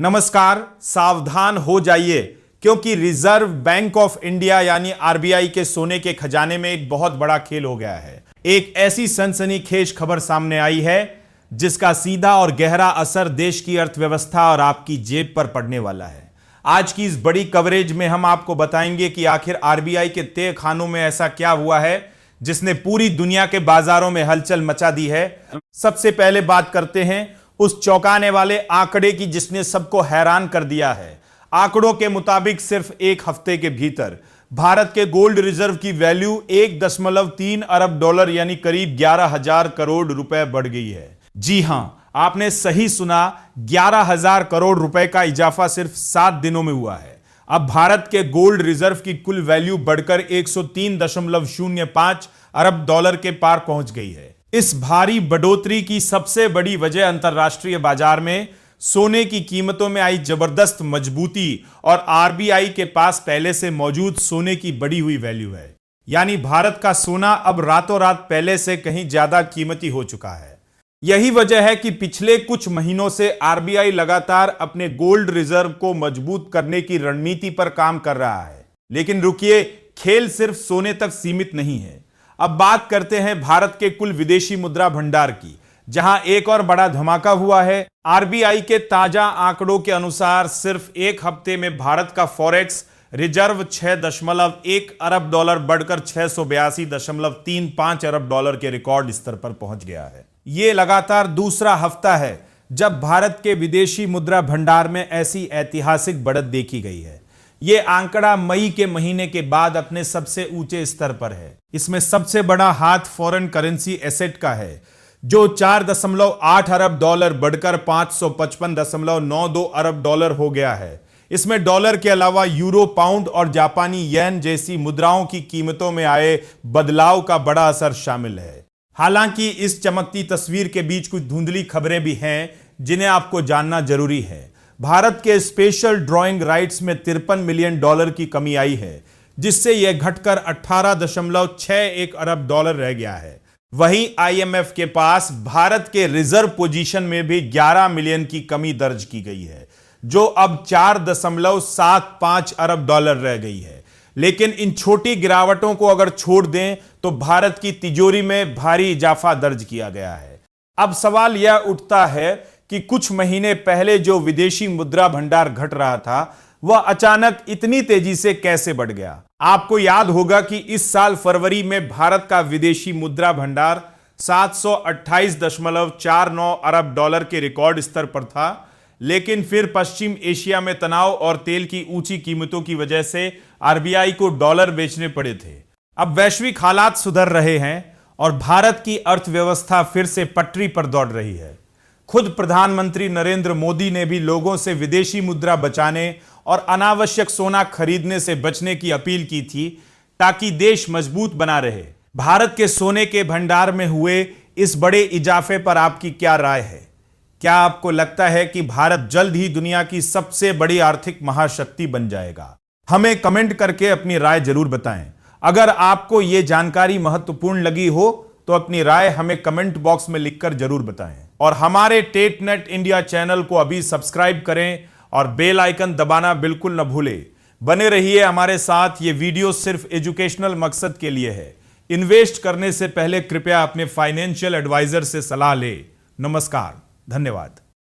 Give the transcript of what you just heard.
नमस्कार, सावधान हो जाइए क्योंकि रिजर्व बैंक ऑफ इंडिया यानी आरबीआई के सोने के खजाने में एक बहुत बड़ा खेल हो गया है। एक ऐसी सनसनीखेज खबर सामने आई है जिसका सीधा और गहरा असर देश की अर्थव्यवस्था और आपकी जेब पर पड़ने वाला है। आज की इस बड़ी कवरेज में हम आपको बताएंगे कि आखिर आरबीआई के तय खानों में ऐसा क्या हुआ है जिसने पूरी दुनिया के बाजारों में हलचल मचा दी है। सबसे पहले बात करते हैं उस चौंकाने वाले आंकड़े की जिसने सबको हैरान कर दिया है। आंकड़ों के मुताबिक सिर्फ एक हफ्ते के भीतर भारत के गोल्ड रिजर्व की वैल्यू 1.3 अरब डॉलर यानी करीब 11,000 करोड़ रुपए बढ़ गई है। जी हां, आपने सही सुना, 11,000 करोड़ रुपए का इजाफा सिर्फ 7 दिनों में हुआ है। अब भारत के गोल्ड रिजर्व की कुल वैल्यू बढ़कर 103.05 अरब डॉलर के पार पहुंच गई है। इस भारी बढ़ोतरी की सबसे बड़ी वजह अंतर्राष्ट्रीय बाजार में सोने की कीमतों में आई जबरदस्त मजबूती और आरबीआई के पास पहले से मौजूद सोने की बढ़ी हुई वैल्यू है। यानी भारत का सोना अब रातों रात पहले से कहीं ज्यादा कीमती हो चुका है। यही वजह है कि पिछले कुछ महीनों से आरबीआई लगातार अपने गोल्ड रिजर्व को मजबूत करने की रणनीति पर काम कर रहा है। लेकिन रुकिए, खेल सिर्फ सोने तक सीमित नहीं है। अब बात करते हैं भारत के कुल विदेशी मुद्रा भंडार की, जहां एक और बड़ा धमाका हुआ है। आरबीआई के ताजा आंकड़ों के अनुसार सिर्फ एक हफ्ते में भारत का फॉरेक्स रिजर्व 6.1 अरब डॉलर बढ़कर 682.35 अरब डॉलर के रिकॉर्ड स्तर पर पहुंच गया है। यह लगातार दूसरा हफ्ता है जब भारत के विदेशी मुद्रा भंडार में ऐसी ऐतिहासिक बढ़त देखी गई है। यह आंकड़ा मई के महीने के बाद अपने सबसे ऊंचे स्तर पर है। इसमें सबसे बड़ा हाथ फॉरेन करेंसी एसेट का है, जो 4.8 अरब डॉलर बढ़कर 555.92 अरब डॉलर हो गया है। इसमें डॉलर के अलावा यूरो, पाउंड और जापानी येन जैसी मुद्राओं की कीमतों में आए बदलाव का बड़ा असर शामिल है। हालांकि इस चमकती तस्वीर के बीच कुछ धुंधली खबरें भी हैं जिन्हें आपको जानना जरूरी है। भारत के स्पेशल ड्रॉइंग राइट्स में 53 मिलियन डॉलर की कमी आई है, जिससे यह घटकर 18.61 अरब डॉलर रह गया है। वहीं आईएमएफ के पास भारत के रिजर्व पोजीशन में भी 11 मिलियन की कमी दर्ज की गई है, जो अब 4.75 अरब डॉलर रह गई है। लेकिन इन छोटी गिरावटों को अगर छोड़ दें तो भारत की तिजोरी में भारी इजाफा दर्ज किया गया है। अब सवाल यह उठता है कि कुछ महीने पहले जो विदेशी मुद्रा भंडार घट रहा था, वह अचानक इतनी तेजी से कैसे बढ़ गया। आपको याद होगा कि इस साल फरवरी में भारत का विदेशी मुद्रा भंडार 728.49 अरब डॉलर के रिकॉर्ड स्तर पर था। लेकिन फिर पश्चिम एशिया में तनाव और तेल की ऊंची कीमतों की वजह से आरबीआई को डॉलर बेचने पड़े थे। अब वैश्विक हालात सुधर रहे हैं और भारत की अर्थव्यवस्था फिर से पटरी पर दौड़ रही है। खुद प्रधानमंत्री नरेंद्र मोदी ने भी लोगों से विदेशी मुद्रा बचाने और अनावश्यक सोना खरीदने से बचने की अपील की थी, ताकि देश मजबूत बना रहे। भारत के सोने के भंडार में हुए इस बड़े इजाफे पर आपकी क्या राय है? क्या आपको लगता है कि भारत जल्द ही दुनिया की सबसे बड़ी आर्थिक महाशक्ति बन जाएगा? हमें कमेंट करके अपनी राय जरूर बताएं। अगर आपको यह जानकारी महत्वपूर्ण लगी हो तो अपनी राय हमें कमेंट बॉक्स में लिखकर जरूर बताएं। और हमारे टेटनेट इंडिया चैनल को अभी सब्सक्राइब करें और बेल आइकन दबाना बिल्कुल न भूलें। बने रहिए हमारे साथ। ये वीडियो सिर्फ एजुकेशनल मकसद के लिए है। इन्वेस्ट करने से पहले कृपया अपने फाइनेंशियल एडवाइजर से सलाह लें। नमस्कार, धन्यवाद।